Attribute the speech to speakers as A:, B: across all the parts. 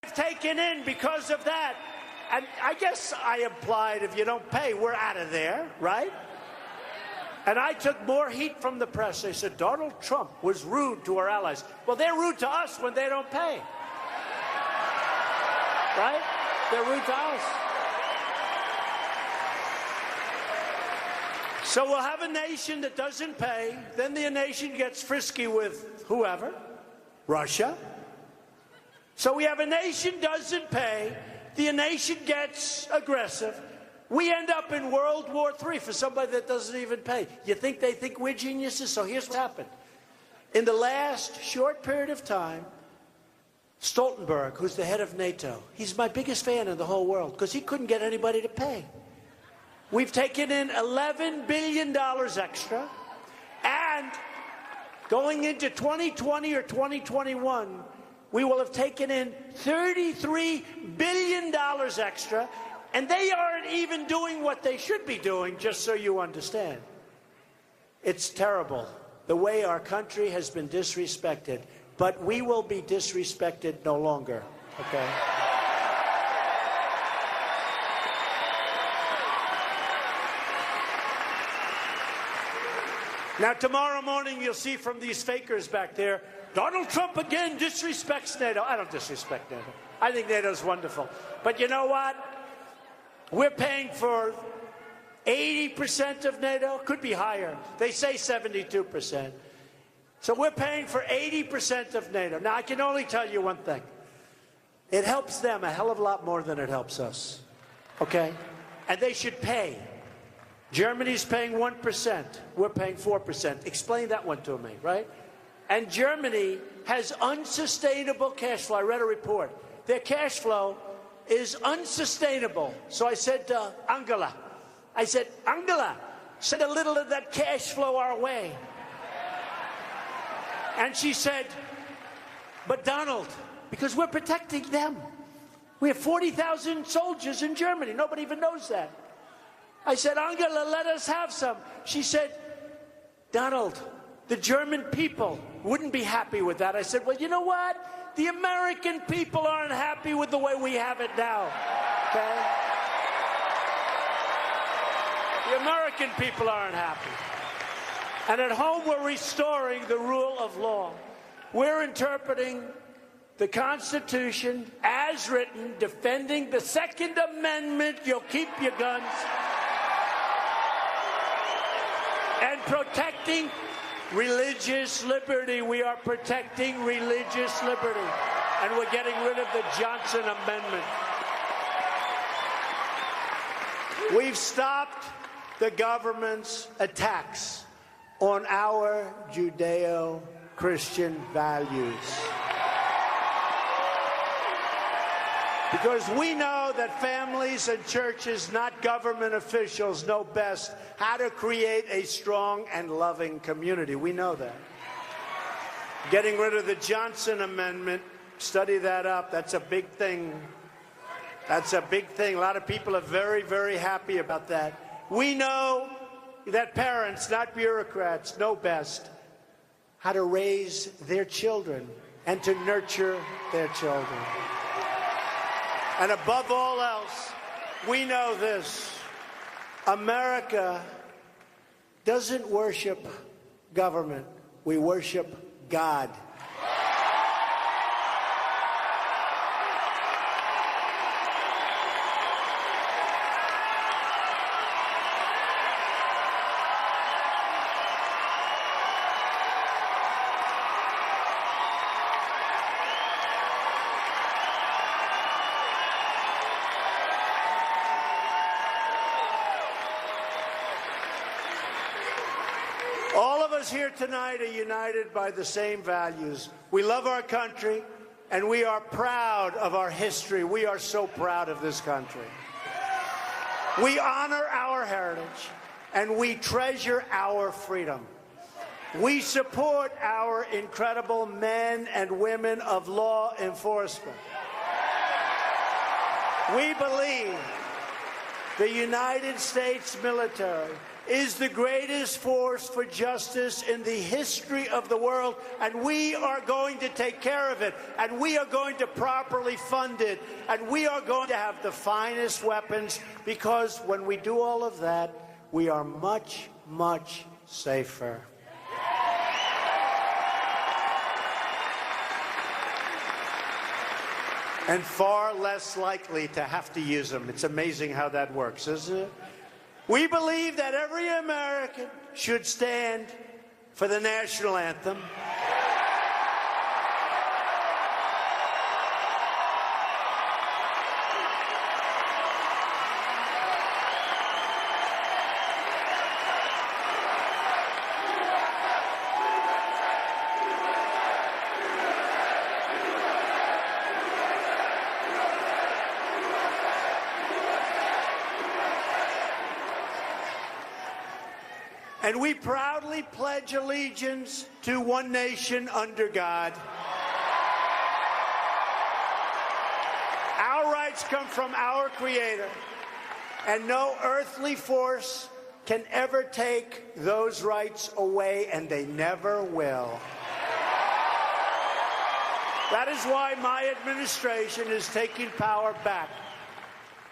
A: Taken in because of that. And I guess I implied if you don't pay, we're out of there, right? And I took more heat from the press. They said Donald Trump was rude to our allies. Well, they're rude to us when they don't pay. Right? They're rude to us. So we'll have a nation that doesn't pay. Then the nation gets frisky with whoever. Russia. So we have a nation doesn't pay. The nation gets aggressive. We end up in World War III for somebody that doesn't even pay. You think they think we're geniuses? So here's what happened. In the last short period of time, Stoltenberg, who's the head of NATO, he's my biggest fan in the whole world because he couldn't get anybody to pay. We've taken in $11 billion extra, and going into 2020 or 2021, we will have taken in $33 billion extra, and they aren't even doing what they should be doing, just so you understand. It's terrible, the way our country has been disrespected, but we will be disrespected no longer, okay? Now, tomorrow morning, you'll see from these fakers back there, Donald Trump again disrespects NATO. I don't disrespect NATO. I think NATO's wonderful. But you know what? We're paying for 80% of NATO. Could be higher. They say 72%. So we're paying for 80% of NATO. Now, I can only tell you one thing. It helps them a hell of a lot more than it helps us. Okay? And they should pay. Germany's paying 1%. We're paying 4%. Explain that one to me, right? And Germany has unsustainable cash flow. I read a report. Their cash flow is unsustainable. So I said to Angela, send a little of that cash flow our way. And she said, but Donald, because we're protecting them. We have 40,000 soldiers in Germany. Nobody even knows that. I said, Angela, let us have some. She said, Donald, the German people wouldn't be happy with that. I said, well, you know what? The American people aren't happy with the way we have it now. Okay? The American people aren't happy. And at home, we're restoring the rule of law. We're interpreting the Constitution as written, defending the Second Amendment. You'll keep your guns. And protecting religious liberty. We are protecting religious liberty. And we're getting rid of the Johnson Amendment. We've stopped the government's attacks on our Judeo-Christian values. Because we know that families and churches, not government officials, know best how to create a strong and loving community. We know that. Getting rid of the Johnson Amendment, study that up, that's a big thing. That's a big thing. A lot of people are very, very happy about that. We know that parents, not bureaucrats, know best how to raise their children and to nurture their children. And above all else, we know this. America doesn't worship government. We worship God. All of us here tonight are united by the same values. We love our country, and we are proud of our history. We are so proud of this country. We honor our heritage, and we treasure our freedom. We support our incredible men and women of law enforcement. We believe the United States military is the greatest force for justice in the history of the world, and we are going to take care of it, and we are going to properly fund it, and we are going to have the finest weapons, because when we do all of that, we are much, much safer. And far less likely to have to use them. It's amazing how that works, isn't it? We believe that every American should stand for the national anthem. And we proudly pledge allegiance to one nation under God. Our rights come from our Creator, and no earthly force can ever take those rights away, and they never will. That is why my administration is taking power back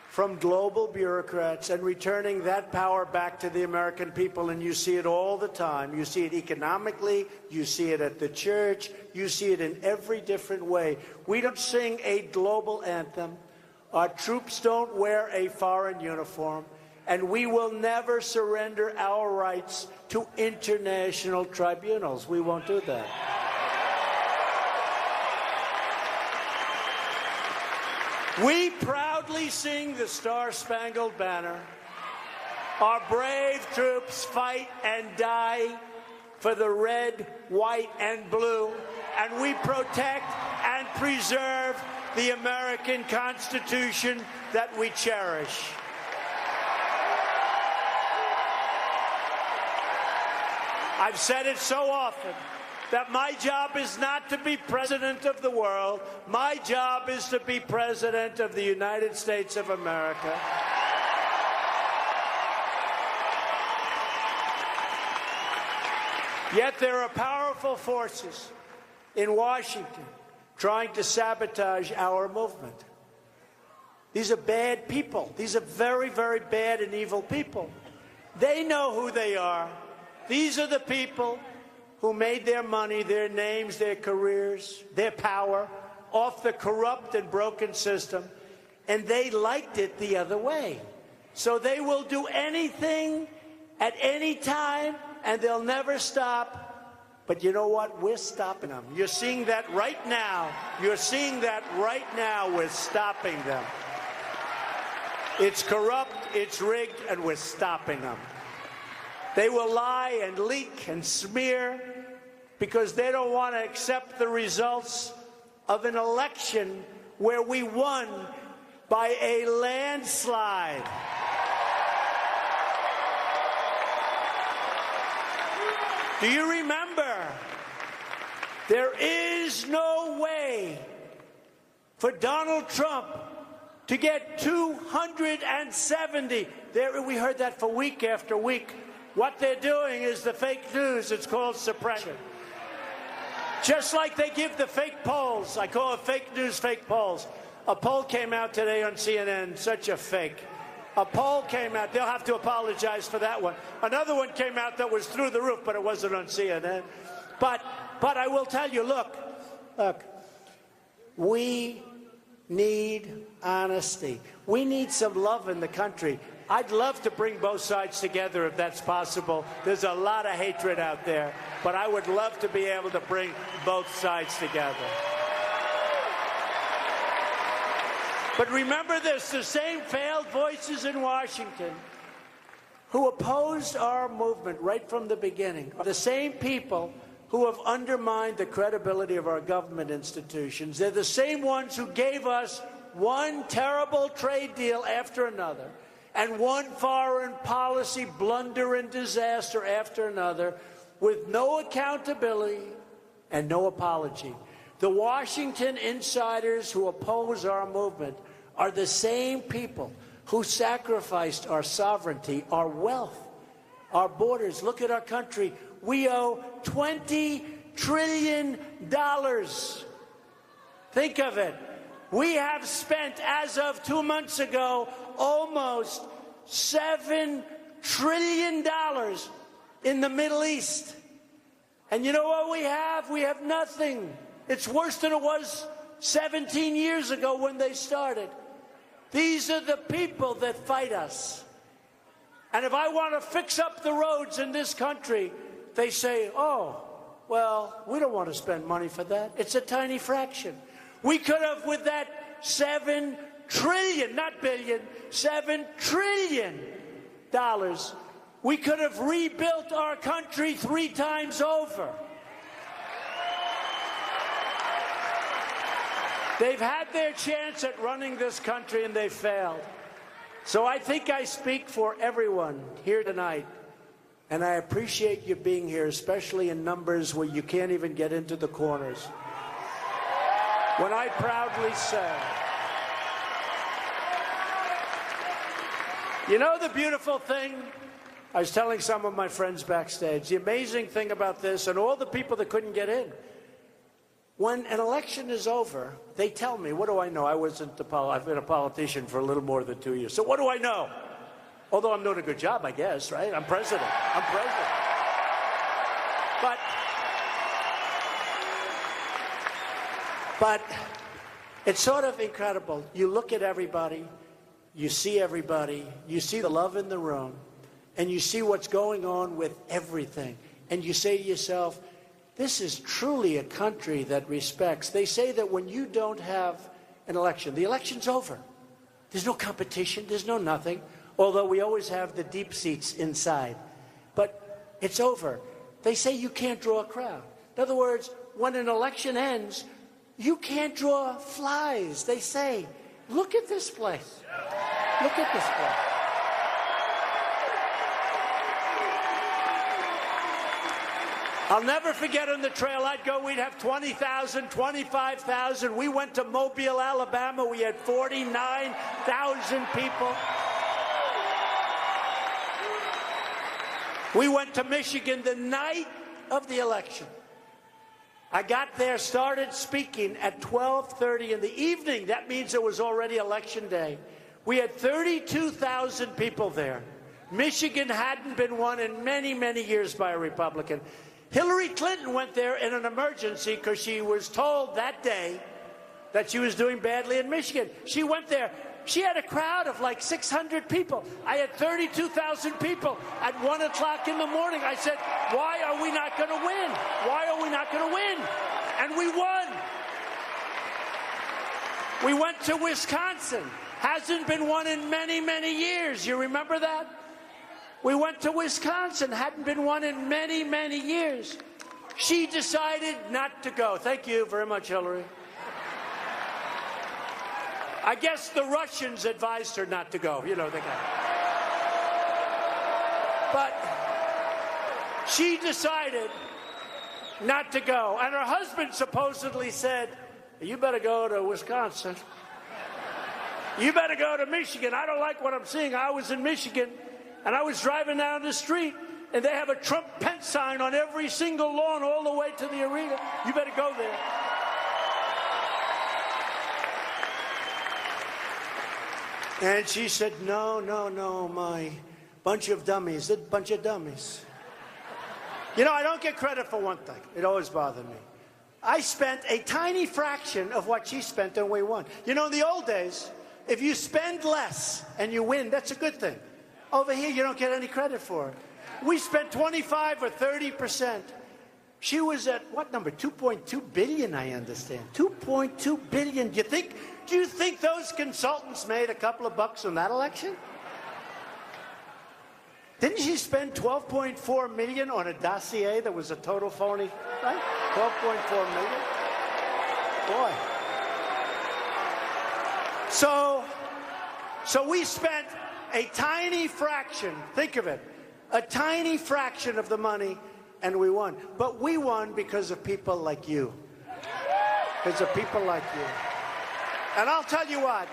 A: from global bureaucrats and returning that power back to the American people. And you see it all the time. You see it economically, you see it at the church, you see it in every different way. We don't sing a global anthem. Our troops don't wear a foreign uniform. And we will never surrender our rights to international tribunals. We won't do that. We proudly sing the Star-Spangled Banner. Our brave troops fight and die for the red, white, and blue, and we protect and preserve the American Constitution that we cherish. I've said it so often that my job is not to be president of the world. My job is to be president of the United States of America. Yet there are powerful forces in Washington trying to sabotage our movement. These are bad people. These are very, very bad and evil people. They know who they are. These are the people who made their money, their names, their careers, their power off the corrupt and broken system, and they liked it the other way. So they will do anything at any time, and they'll never stop. But you know what? We're stopping them. You're seeing that right now. You're seeing that right now. We're stopping them. It's corrupt, it's rigged, and we're stopping them. They will lie and leak and smear because they don't want to accept the results of an election where we won by a landslide. Do you remember? There is no way for Donald Trump to get 270. We heard that for week after week. What they're doing is the fake news. It's called suppression. Just like they give the fake polls. I call it fake news, fake polls. A poll came out today on CNN, such a fake. A poll came out. They'll have to apologize for that one. Another one came out that was through the roof, but it wasn't on CNN. But I will tell you, look, we need honesty. We need some love in the country. I'd love to bring both sides together if that's possible. There's a lot of hatred out there, but I would love to be able to bring both sides together. But remember this, the same failed voices in Washington who opposed our movement right from the beginning are the same people who have undermined the credibility of our government institutions. They're the same ones who gave us one terrible trade deal after another and one foreign policy blunder and disaster after another with no accountability and no apology. The Washington insiders who oppose our movement are the same people who sacrificed our sovereignty, our wealth, our borders. Look at our country. We owe $20 trillion. Think of it. We have spent, as of 2 months ago, almost $7 trillion in the Middle East. And you know what we have? We have nothing. It's worse than it was 17 years ago when they started. These are the people that fight us. And if I want to fix up the roads in this country, they say, oh, well, we don't want to spend money for that. It's a tiny fraction. We could have, with that $7 trillion, not billion, $7 trillion, we could have rebuilt our country 3 times over. They've had their chance at running this country and they failed. So I think I speak for everyone here tonight. And I appreciate you being here, especially in numbers where you can't even get into the corners. When I proudly say, you know the beautiful thing? I was telling some of my friends backstage, the amazing thing about this, and all the people that couldn't get in, when an election is over, they tell me, what do I know? I've been a politician for a little more than 2 years. So what do I know? Although I'm doing a good job, I guess, right? I'm president. I'm president. But it's sort of incredible. You look at everybody, you see the love in the room, and you see what's going on with everything. And you say to yourself, this is truly a country that respects. They say that when you don't have an election, the election's over. There's no competition, there's no nothing, although we always have the deep seats inside. But it's over. They say you can't draw a crowd. In other words, when an election ends, you can't draw flies. They say, look at this place. Look at this place. I'll never forget on the trail I'd go, we'd have 20,000, 25,000. We went to Mobile, Alabama. We had 49,000 people. We went to Michigan the night of the election. I got there, started speaking at 12:30 in the evening. That means it was already election day. We had 32,000 people there. Michigan hadn't been won in many, many years by a Republican. Hillary Clinton went there in an emergency because she was told that day that she was doing badly in Michigan. She went there. She had a crowd of like 600 people. I had 32,000 people at 1 o'clock in the morning. I said, why are we not going to win? Why are we not going to win? And we won. We went to Wisconsin. Hasn't been won in many, many years. You remember that? We went to Wisconsin. Hadn't been won in many, many years. She decided not to go. Thank you very much, Hillary. I guess the Russians advised her not to go. You know, they got. But she decided not to go. And her husband supposedly said, you better go to Wisconsin. You better go to Michigan. I don't like what I'm seeing. I was in Michigan, and I was driving down the street, and they have a Trump-Pence sign on every single lawn all the way to the arena. You better go there. And she said, no, my bunch of dummies, a bunch of dummies. You know, I don't get credit for one thing. It always bothered me. I spent a tiny fraction of what she spent and we won. You know, in the old days, if you spend less and you win, that's a good thing. Over here, you don't get any credit for it. We spent 25 or 30%. She was at, what number? 2.2 billion, I understand. 2.2 billion. Do you think those consultants made a couple of bucks on that election? Didn't she spend 12.4 million on a dossier that was a total phony, right? 12.4 million? Boy. So we spent a tiny fraction, think of it, a tiny fraction of the money, and we won. But we won because of people like you. Because of people like you. And I'll tell you what,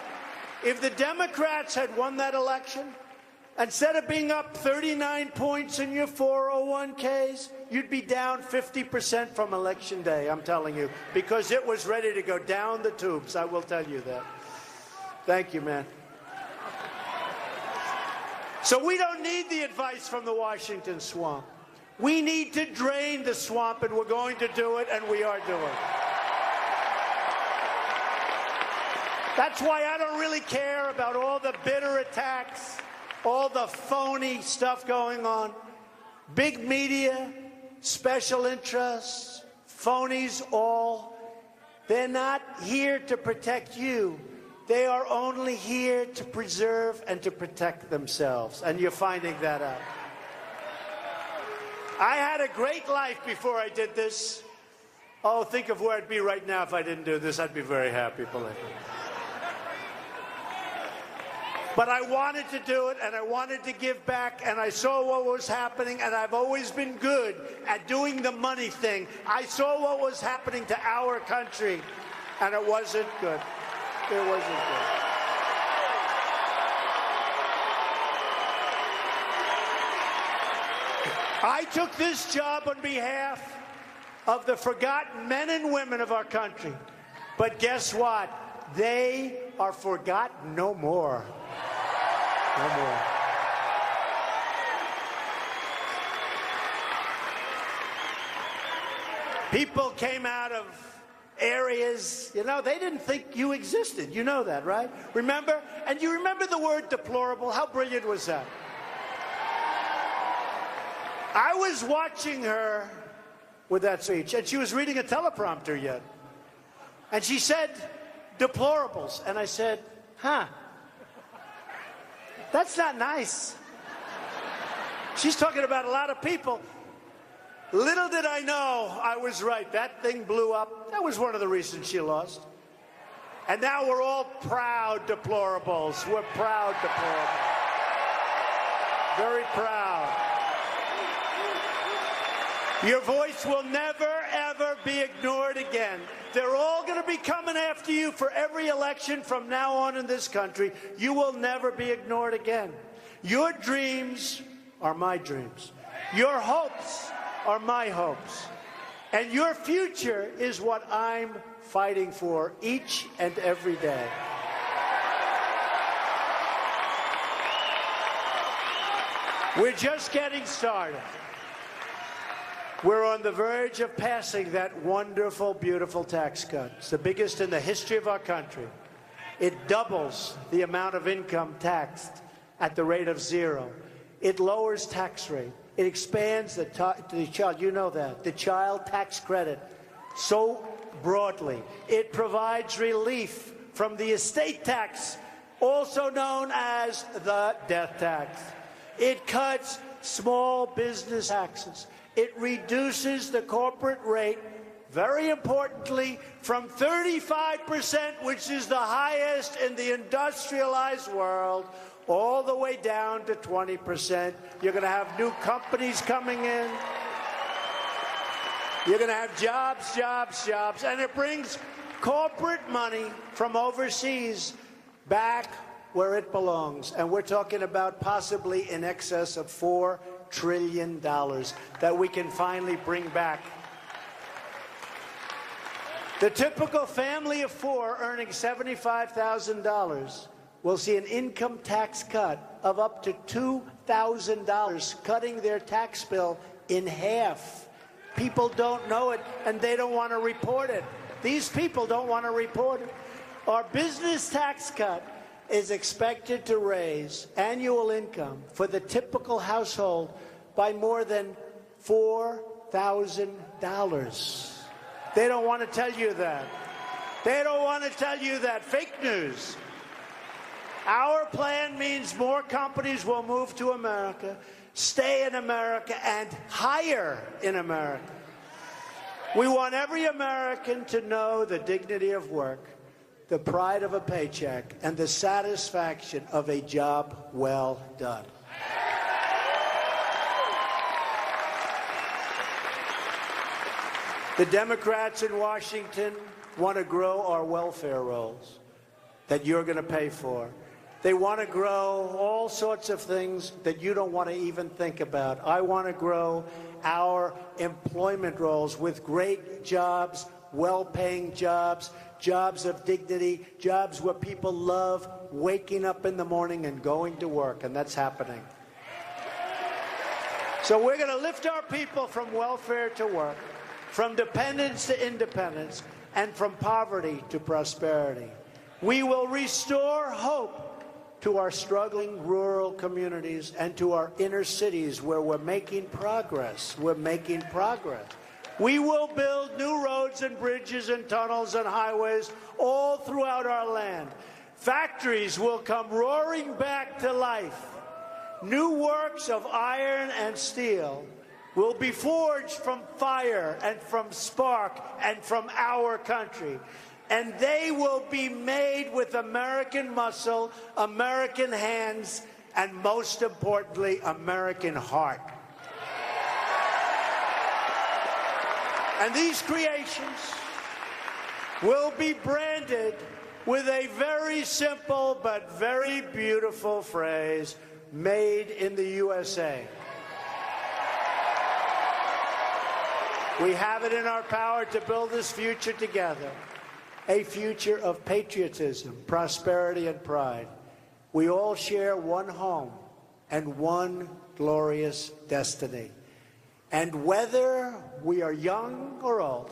A: if the Democrats had won that election, instead of being up 39 points in your 401ks, you'd be down 50% from Election Day, I'm telling you, because it was ready to go down the tubes. I will tell you that. Thank you, man. So we don't need the advice from the Washington swamp. We need to drain the swamp, and we're going to do it, and we are doing it. That's why I don't really care about all the bitter attacks, all the phony stuff going on. Big media, special interests, phonies all. They're not here to protect you. They are only here to preserve and to protect themselves. And you're finding that out. I had a great life before I did this. Oh, think of where I'd be right now if I didn't do this. I'd be very happy, believe me. But I wanted to do it, and I wanted to give back, and I saw what was happening, and I've always been good at doing the money thing. I saw what was happening to our country, and it wasn't good. It wasn't good. I took this job on behalf of the forgotten men and women of our country. But guess what? They are forgotten no more. No more. People came out of areas, you know, they didn't think you existed. You know that, right? Remember? And you remember the word deplorable? How brilliant was that? I was watching her with that speech, and she was reading a teleprompter yet. And she said, deplorables. And I said, huh, that's not nice. She's talking about a lot of people. Little did I know I was right. That thing blew up. That was one of the reasons she lost. And now we're all proud deplorables. We're proud deplorables. Very proud. Your voice will never, ever be ignored again. They're all going to be coming after you for every election from now on in this country. You will never be ignored again. Your dreams are my dreams. Your hopes are my hopes. And your future is what I'm fighting for each and every day. We're just getting started. We're on the verge of passing that wonderful, beautiful tax cut. It's the biggest in the history of our country. It doubles the amount of income taxed at the rate of 0. It lowers tax rate. It expands the child, you know that, the child tax credit so broadly. It provides relief from the estate tax, also known as the death tax. It cuts small business taxes. It reduces the corporate rate, very importantly, from 35%, which is the highest in the industrialized world, all the way down to 20%. You're going to have new companies coming in. You're going to have jobs, jobs, jobs. And it brings corporate money from overseas back where it belongs. And we're talking about possibly in excess of $4 trillion that we can finally bring back. The typical family of 4 earning $75,000 will see an income tax cut of up to $2,000, cutting their tax bill in half. People don't know it, and they don't want to report it. These people don't want to report it. Our business tax cut is expected to raise annual income for the typical household by more than $4,000. They don't want to tell you that. They don't want to tell you that. Fake news. Our plan means more companies will move to America, stay in America, and hire in America. We want every American to know the dignity of work, the pride of a paycheck, and the satisfaction of a job well done. The Democrats in Washington want to grow our welfare rolls that you're going to pay for. They want to grow all sorts of things that you don't want to even think about. I want to grow our employment roles with great jobs, well-paying jobs, jobs of dignity, jobs where people love waking up in the morning and going to work, and that's happening. So we're going to lift our people from welfare to work, from dependence to independence, and from poverty to prosperity. We will restore hope to our struggling rural communities and to our inner cities where we're making progress. We're making progress. We will build new roads and bridges and tunnels and highways all throughout our land. Factories will come roaring back to life. New works of iron and steel will be forged from fire and from spark and from our country. And they will be made with American muscle, American hands, and most importantly, American heart. And these creations will be branded with a very simple but very beautiful phrase, made in the USA. We have it in our power to build this future together. A future of patriotism, prosperity, and pride. We all share one home and one glorious destiny. And whether we are young or old,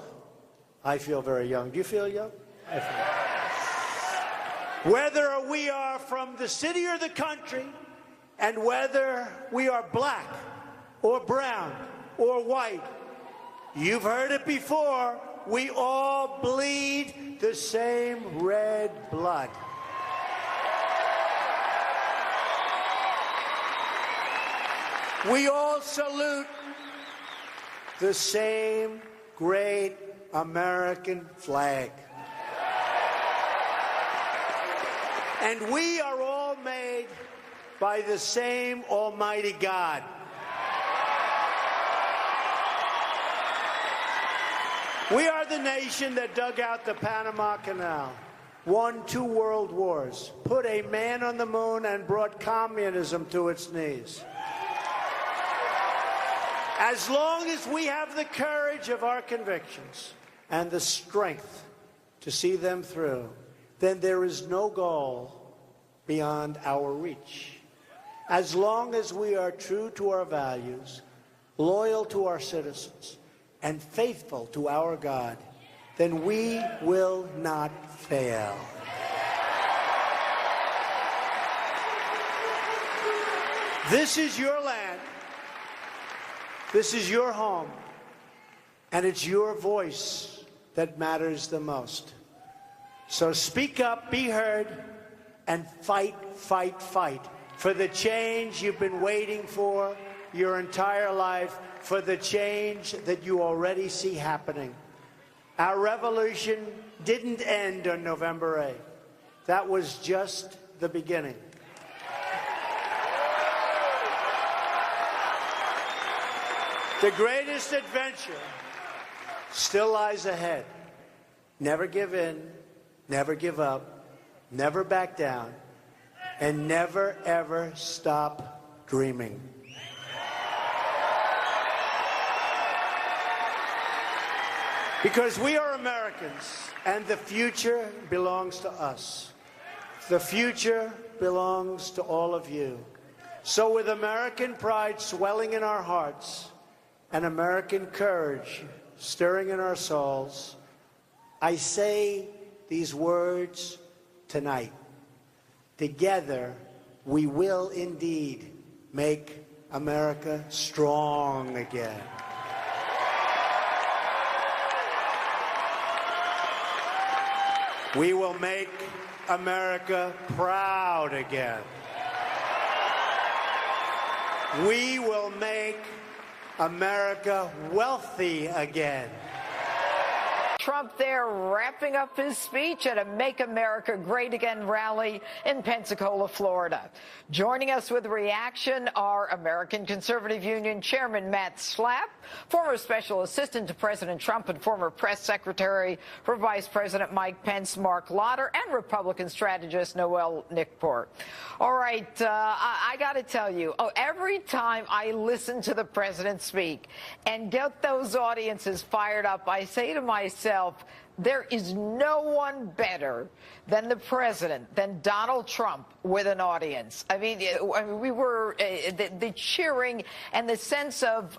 A: I feel very young. Do you feel young? I feel. Whether we are from the city or the country, and whether we are black or brown or white, you've heard it before, we all bleed the same red blood. We all salute the same great American flag. And we are all made by the same Almighty God. We are the nation that dug out the Panama Canal, won 2 world wars, put a man on the moon, and brought communism to its knees. As long as we have the courage of our convictions and the strength to see them through, then there is no goal beyond our reach. As long as we are true to our values, loyal to our citizens, and faithful to our God, then we will not fail. This is your land. This is your home. And it's your voice that matters the most. So speak up, be heard, and fight, fight, fight for the change you've been waiting for your entire life, for the change that you already see happening. Our revolution didn't end on November 8th. That was just the beginning. The greatest adventure still lies ahead. Never give in, never give up, never back down, and never, ever stop dreaming. Because we are Americans, and the future belongs to us. The future belongs to all of you. So with American pride swelling in our hearts, and American courage stirring in our souls, I say these words tonight. Together, we will indeed make America strong again. We will make America proud again. We will make America wealthy again.
B: Trump there wrapping up his speech at a Make America Great Again rally in Pensacola, Florida. Joining us with a reaction are American Conservative Union Chairman Matt Schlapp, former Special Assistant to President Trump and former Press Secretary for Vice President Mike Pence, Mark Lauder, and Republican strategist 𝗦𝗛𝗢𝗪𝗦. All right, I got to tell you, every time I listen to the president speak and get those audiences fired up, I say to myself, there is no one better than the president, than Donald Trump with an audience. I mean, we were, the cheering and the sense of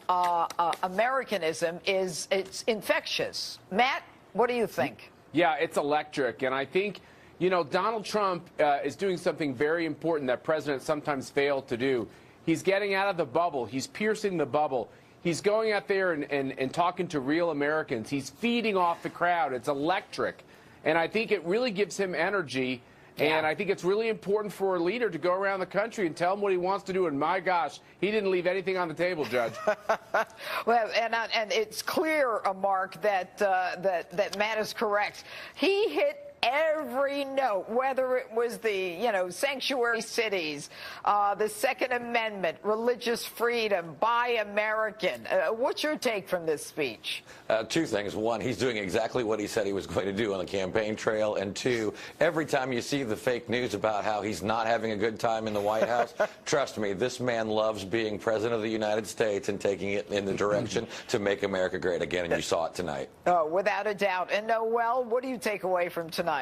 B: Americanism it's infectious. Matt, what do you think?
C: Yeah, it's electric. And I think, you know, Donald Trump is doing something very important that presidents sometimes fail to do. He's getting out of the bubble. He's piercing the bubble. He's going out there and talking to real Americans. He's feeding off the crowd. It's electric. And I think it really gives him energy. Yeah. And I think it's really important for a leader to go around the country and tell him what he wants to do. And my gosh, he didn't leave anything on the table, Judge.
B: Well, and it's clear, Mark, that Matt is correct. He hit every note, whether it was the, sanctuary cities, the Second Amendment, religious freedom, Buy American. What's your take from this speech?
D: Two things. One, he's doing exactly what he said he was going to do on the campaign trail. And two, every time you see the fake news about how he's not having a good time in the White House, trust me, this man loves being president of the United States and taking it in the direction to make America great again. And you saw it tonight.
B: Oh, without a doubt. And Noel, what do you take away from tonight?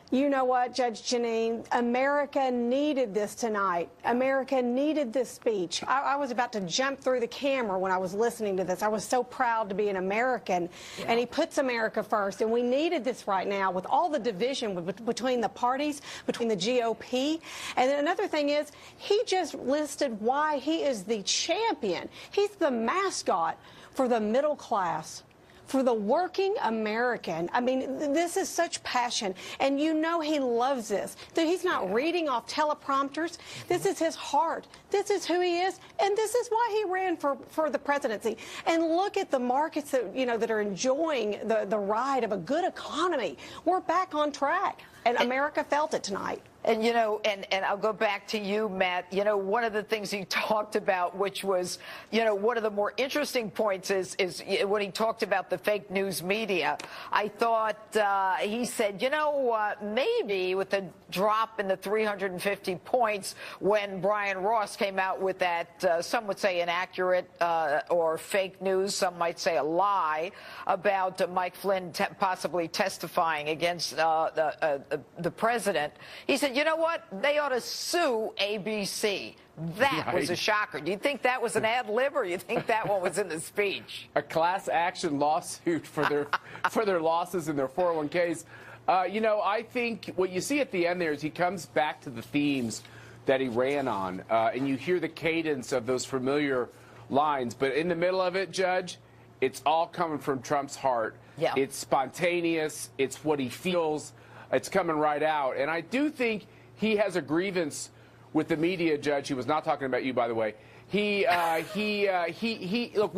E: You know what, Judge Janine? America needed this tonight. America needed this speech. I was about to jump through the camera when I was listening to this. I was so proud to be an American. Yeah. And he puts America first. And we needed this right now with all the division between the parties, between the GOP. And then another thing is, he just listed why he is the champion. He's the mascot for the middle class, for the working American. I mean, this is such passion, and you know he loves this. That he's not reading off teleprompters. This is his heart. This is who he is, and this is why he ran for the presidency. And look at the markets that, that are enjoying the ride of a good economy. We're back on track, and America felt it tonight.
B: And, and I'll go back to you, Matt. One of the things he talked about, which was, one of the more interesting points is when he talked about the fake news media. I thought he said, maybe with the drop in the 350 points when Brian Ross came out with that, some would say inaccurate or fake news, some might say a lie about Mike Flynn possibly testifying against the president. He said, you know what? They ought to sue ABC. That was a shocker. Do you think that was an ad lib, or you think that one was in the speech?
C: A class action lawsuit for their losses in their 401ks. I think what you see at the end there is he comes back to the themes that he ran on, and you hear the cadence of those familiar lines. But in the middle of it, Judge, it's all coming from Trump's heart. Yeah. It's spontaneous. It's what he feels. It's coming right out. And I do think he has a grievance with the media, Judge. He was not talking about you, by the way. Look,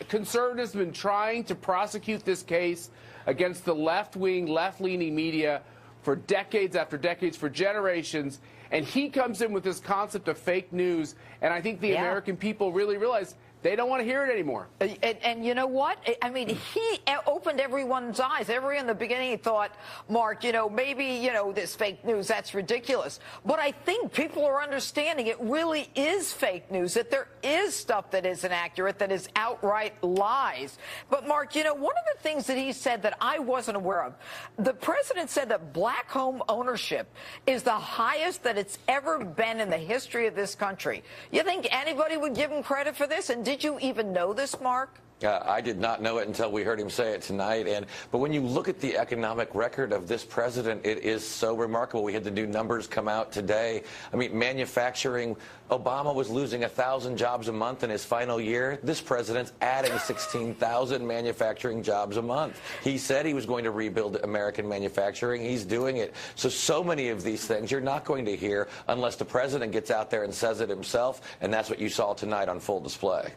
C: conservatives have been trying to prosecute this case against the left-wing, left-leaning media for decades after decades, for generations. And he comes in with this concept of fake news. And I think the American people really realize they don't want to hear it anymore.
B: And you know what? I mean, he opened everyone's eyes. Everyone in the beginning thought, Mark, maybe, this fake news, that's ridiculous. But I think people are understanding it really is fake news, that there is stuff that is inaccurate, that is outright lies. But, Mark, one of the things that he said that I wasn't aware of, the president said that black home ownership is the highest that it's ever been in the history of this country. You think anybody would give him credit for this? And did you even know this, Mark?
D: I did not know it until we heard him say it tonight. But when you look at the economic record of this president, it is so remarkable. We had the new numbers come out today. I mean, manufacturing, Obama was losing 1,000 jobs a month in his final year. This president's adding 16,000 manufacturing jobs a month. He said he was going to rebuild American manufacturing. He's doing it. So many of these things you're not going to hear unless the president gets out there and says it himself, and that's what you saw tonight on full display.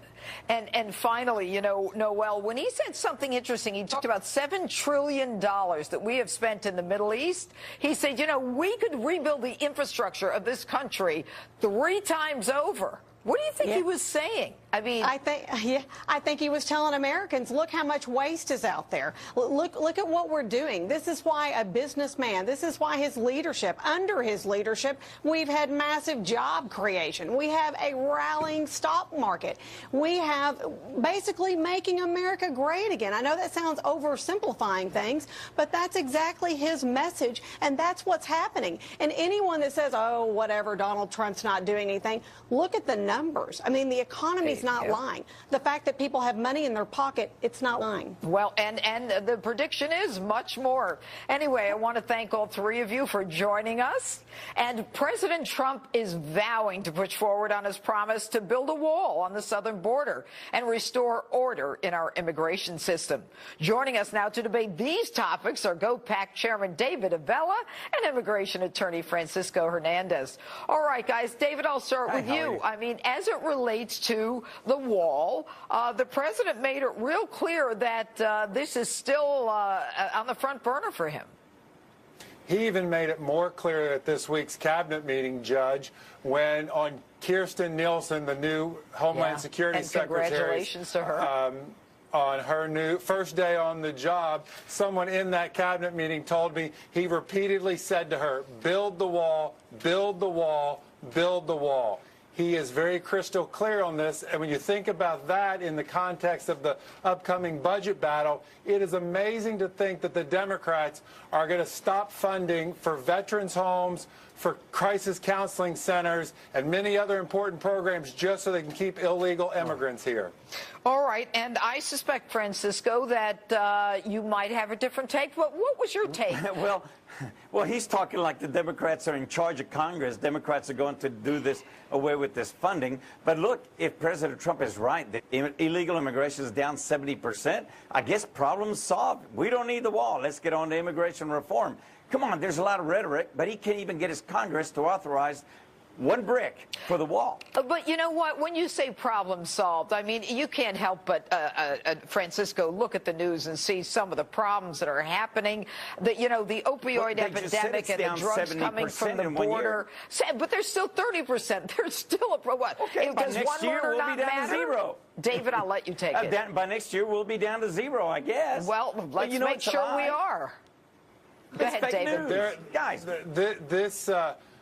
B: And finally, you know, Noel, when he said something interesting, he talked about $7 trillion that we have spent in the Middle East. He said, you know, we could rebuild the infrastructure of this country 3 times over. What do you think he was saying? I mean,
E: I think he was telling Americans, look how much waste is out there. Look at what we're doing. This is why a businessman, this is why his leadership, under his leadership, we've had massive job creation. We have a rallying stock market. We have basically making America great again. I know that sounds oversimplifying things, but that's exactly his message, and that's what's happening. And anyone that says, oh, whatever, Donald Trump's not doing anything, look at the numbers. I mean, the economy's not lying. The fact that people have money in their pocket, it's not lying.
B: Well, and the prediction is much more. Anyway, I want to thank all 3 of you for joining us. And President Trump is vowing to push forward on his promise to build a wall on the southern border and restore order in our immigration system. Joining us now to debate these topics are GOPAC Chairman David Avella and immigration attorney Francisco Hernandez. All right, guys, David, I'll start with you. I mean, as it relates to the wall, the president made it real clear that this is still on the front burner for him.
F: He even made it more clear at this week's cabinet meeting, Judge, when on Kirstjen Nielsen, the new Homeland Security Secretary,
B: congratulations to her.
F: On her new first day on the job, someone in that cabinet meeting told me he repeatedly said to her, build the wall, build the wall, build the wall. He is very crystal clear on this, and when you think about that in the context of the upcoming budget battle, it is amazing to think that the Democrats are going to stop funding for veterans' homes, for crisis counseling centers, and many other important programs just so they can keep illegal immigrants here.
B: All right, and I suspect, Francisco, that you might have a different take, but what was your take?
G: Well, he's talking like the Democrats are in charge of Congress. Democrats are going to do this away with this funding. But look, if President Trump is right, that illegal immigration is down 70%, I guess problem solved. We don't need the wall. Let's get on to immigration reform. Come on, there's a lot of rhetoric, but he can't even get his Congress to authorize 1 brick for the wall.
B: But you know what? When you say problem solved, I mean, you can't help but, Francisco, look at the news and see some of the problems that are happening. That, you know, the opioid epidemic and the drugs coming from the border. But there's still 30%. There's still a what?
G: Okay, by next year we'll be down to 0.
B: David, I'll let you take it.
G: By next year we'll be down to 0, I guess.
B: Well, let's make sure we are. Go ahead, David.
G: Guys,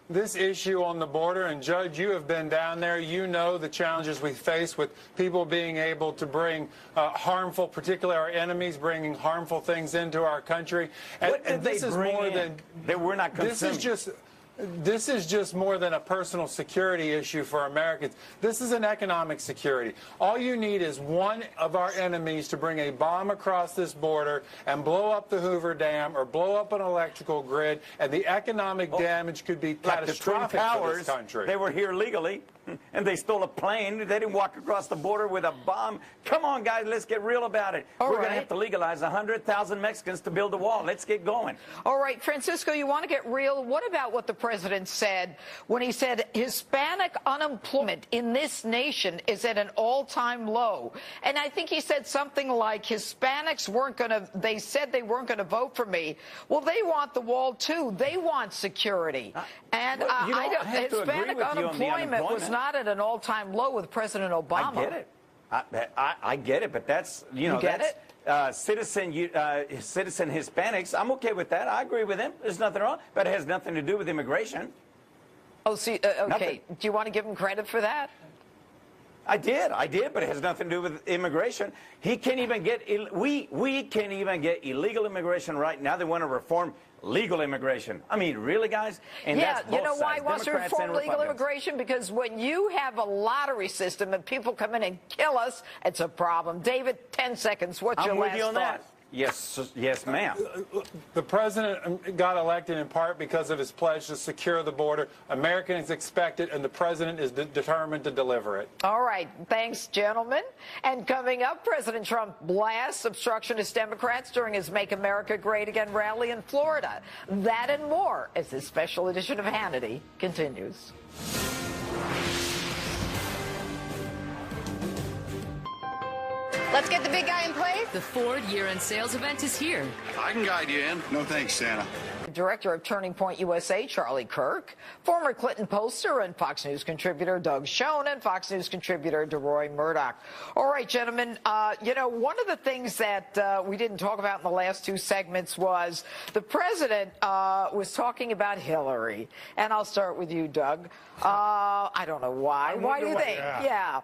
F: this issue on the border, and Judge, you have been down there. You know the challenges we face with people being able to bring harmful, particularly our enemies, bringing harmful things into our country.
G: What did they bring in that we're not consuming?
F: This is just more than a personal security issue for Americans. This is an economic security. All you need is one of our enemies to bring a bomb across this border and blow up the Hoover Dam or blow up an electrical grid, and the economic damage could be catastrophic for this country.
G: They were here legally, and they stole a plane. They didn't walk across the border with a bomb. Come on, guys, let's get real about it. We're going to have to legalize 100,000 Mexicans to build a wall. Let's get going.
B: All right, Francisco, you want to get real? What about what the president said when he said Hispanic unemployment in this nation is at an all-time low? And I think he said something like Hispanics weren't going to, they said they weren't going to vote for me. Well, they want the wall, too. They want security. And Hispanic unemployment was not at an all-time low with President Obama.
G: I get it. I get it, but that's, you know, citizen Hispanics. I'm okay with that. I agree with him. There's nothing wrong, but it has nothing to do with immigration.
B: Oh, see, okay.
G: Nothing.
B: Do you want to give him credit for that?
G: I did, but it has nothing to do with immigration. He can't even get, we can't even get illegal immigration right now. They want to reform legal immigration. I mean, really, guys? And
B: yeah,
G: that's both
B: you know why
G: sides,
B: he wants to
G: Democrats
B: reform
G: and
B: legal
G: Republicans.
B: immigration? Because when you have a lottery system and people come in and kill us, it's a problem. David, 10 seconds. What's your last thought?
G: That. Yes, ma'am.
F: The president got elected in part because of his pledge to secure the border. Americans expect it, and the president is determined to deliver it.
B: All right. Thanks, gentlemen. And coming up, President Trump blasts obstructionist Democrats during his Make America Great Again rally in Florida. That and more as this special edition of Hannity continues.
H: Let's get the big guy in place.
I: The Ford year-end sales event is here.
J: I can guide you in. No thanks, Santa.
B: Director of Turning Point USA, Charlie Kirk, former Clinton pollster and Fox News contributor Doug Schoen, and Fox News contributor DeRoy Murdoch. All right, gentlemen, one of the things that we didn't talk about in the last two segments was the president was talking about Hillary. And I'll start with you, Doug. I don't know why. Why do you think? Yeah.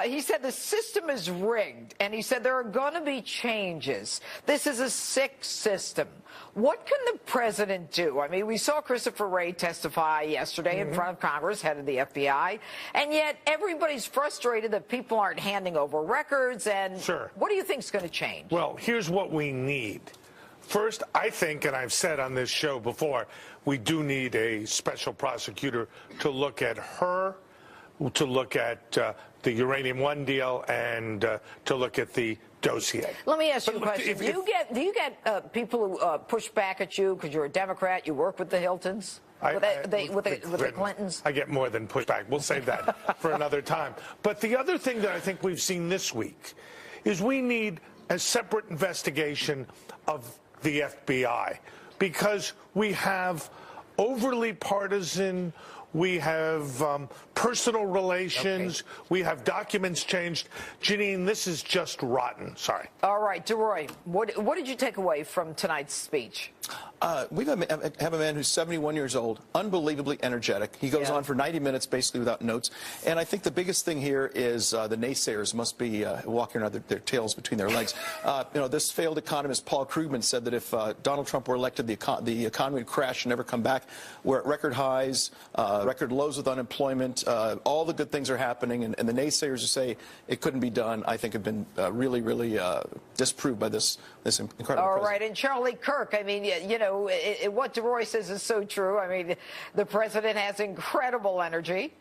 B: He said the system is rigged, and he said there are going to be changes. This is a sick system. What can the president do? I mean, we saw Christopher Wray testify yesterday in front of Congress, head of the FBI, and yet everybody's frustrated that people aren't handing over records. And what do you think is going to change?
K: Well, here's what we need. First, I think, and I've said on this show before, we do need a special prosecutor to look at her, to look at the Uranium One deal, and to look at the dossier.
B: Let me ask you a question. Do you get people who push back at you because you're a Democrat, you work with the Hiltons? With the Clintons?
K: I get more than pushback. We'll save that for another time. But the other thing that I think we've seen this week is we need a separate investigation of the FBI, because we have overly partisan, we have personal relations, we have documents changed. Janine, this is just rotten. Sorry.
B: All right, DeRoy, what did you take away from tonight's speech?
L: We have a man who's 71 years old, unbelievably energetic. He goes on for 90 minutes basically without notes. And I think the biggest thing here is the naysayers must be walking around their tails between their legs. This failed economist Paul Krugman said that if Donald Trump were elected, the economy would crash and never come back. We're at record highs, record lows with unemployment. All the good things are happening. And the naysayers who say it couldn't be done, I think, have been really, really disproved by this incredible president.
B: All right. And Charlie Kirk, I mean, what DeRoy says is so true. I mean, the president has incredible energy.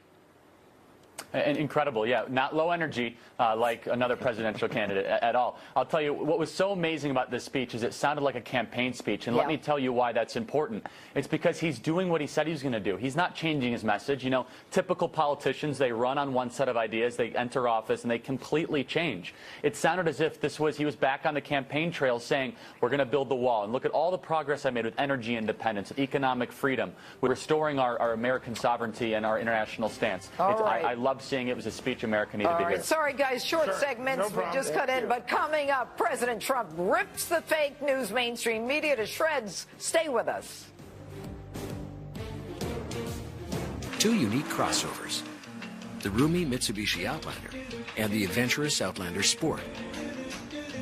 M: And incredible, yeah. Not low energy like another presidential candidate at all. I'll tell you, what was so amazing about this speech is it sounded like a campaign speech. And let me tell you why that's important. It's because he's doing what he said he was going to do. He's not changing his message. You know, typical politicians, they run on one set of ideas, they enter office, and they completely change. It sounded as if he was back on the campaign trail saying, we're going to build the wall. And look at all the progress I made with energy independence, economic freedom, with restoring our American sovereignty and our international stance. I love seeing it was a speech America needed to hear.
B: Sorry, guys, short segments. We just cut in. But coming up, President Trump rips the fake news mainstream media to shreds. Stay with us.
N: Two unique crossovers, the roomy Mitsubishi Outlander and the adventurous Outlander Sport.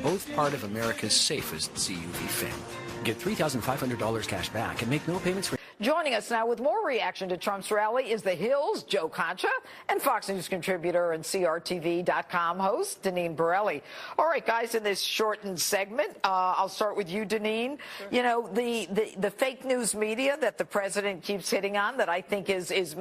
N: Both part of America's safest CUV family. Get $3,500 cash back and make no payments for...
B: Joining us now with more reaction to Trump's rally is The Hill's Joe Concha and Fox News contributor and CRTV.com host Deneen Borelli. All right, guys, in this shortened segment, I'll start with you, Deneen. Sure. You know, the fake news media that the president keeps hitting on that I think is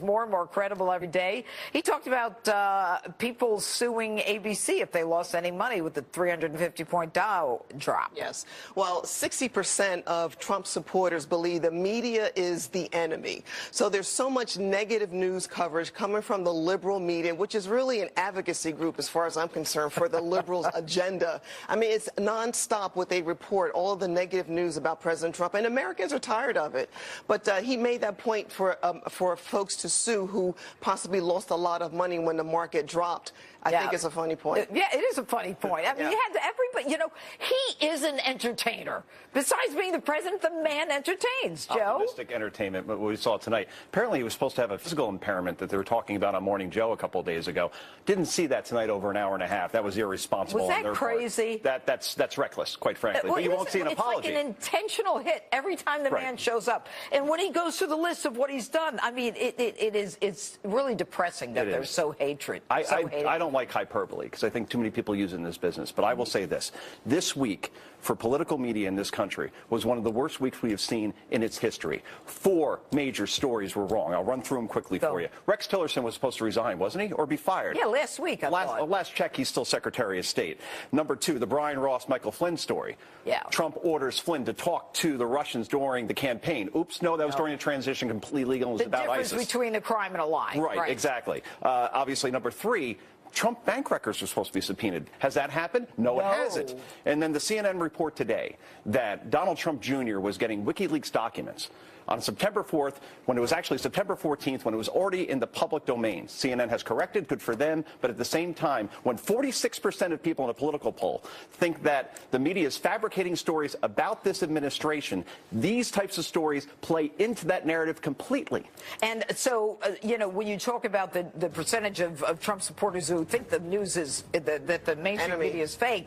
B: more and more credible every day. He talked about people suing ABC if they lost any money with the 350-point Dow drop.
O: Yes. Well, 60% of Trump supporters believe the media is the enemy. So there's so much negative news coverage coming from the liberal media, which is really an advocacy group, as far as I'm concerned, for the liberals' agenda. I mean, it's nonstop what they report, all of the negative news about President Trump, and Americans are tired of it. But he made that point for folks to sue who possibly lost a lot of money when the market dropped. I think it's a funny point.
B: Yeah, it is a funny point. I mean, you had everybody, you know, he is an entertainer. Besides being the president, the man entertains, Joe.
P: Optimistic entertainment, but what we saw tonight. Apparently, he was supposed to have a physical impairment that they were talking about on Morning Joe a couple of days ago. Didn't see that tonight over an hour and a half. That was irresponsible.
B: Was that crazy?
P: That's reckless, quite frankly. But you won't see an apology.
B: It's like an intentional hit every time the man shows up. And when he goes through the list of what he's done, I mean, it's really depressing that there's so hatred.
P: I don't like hyperbole because I think too many people use it in this business. But I will say this. This week, for political media in this country, was one of the worst weeks we have seen in its history. 4 major stories were wrong. I'll run through them quickly for you. Rex Tillerson was supposed to resign, wasn't he? Or be fired?
B: Yeah, last week, I thought.
P: Last check, he's still Secretary of State. Number 2, the Brian Ross, Michael Flynn story.
B: Yeah.
P: Trump orders Flynn to talk to the Russians during the campaign. Oops, no, that was during a transition, completely legal. It was about ISIS.
B: The difference between a crime and a lie.
P: Right, exactly. Obviously, number 3, Trump bank records are supposed to be subpoenaed. Has that happened? No, it hasn't. And then the CNN report today that Donald Trump Jr. was getting WikiLeaks documents on September 4th, when it was actually September 14th, when it was already in the public domain. CNN has corrected, good for them, but at the same time, when 46% of people in a political poll think that the media is fabricating stories about this administration, these types of stories play into that narrative completely.
B: And so, you know, when you talk about the percentage of Trump supporters who think the news is, that the mainstream media is fake,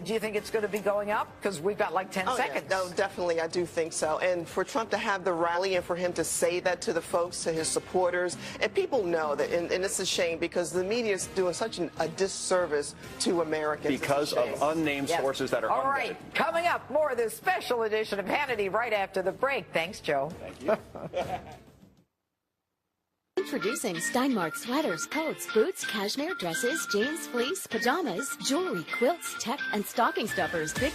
B: do you think it's going to be going up? Because we've got like 10 seconds.
O: Yeah. No, definitely, I do think so. And for Trump to have the rally and for him to say that to the folks, to his supporters, and people know that, and it's a shame because the media is doing such a disservice to Americans.
P: Because of unnamed sources that are
B: All right, coming up, more of this special edition of Hannity right after the break. Thanks, Joe.
P: Thank you.
H: Introducing Steinmark sweaters, coats, boots, cashmere, dresses, jeans, fleece, pajamas, jewelry, quilts, tech, and stocking stuffers. Big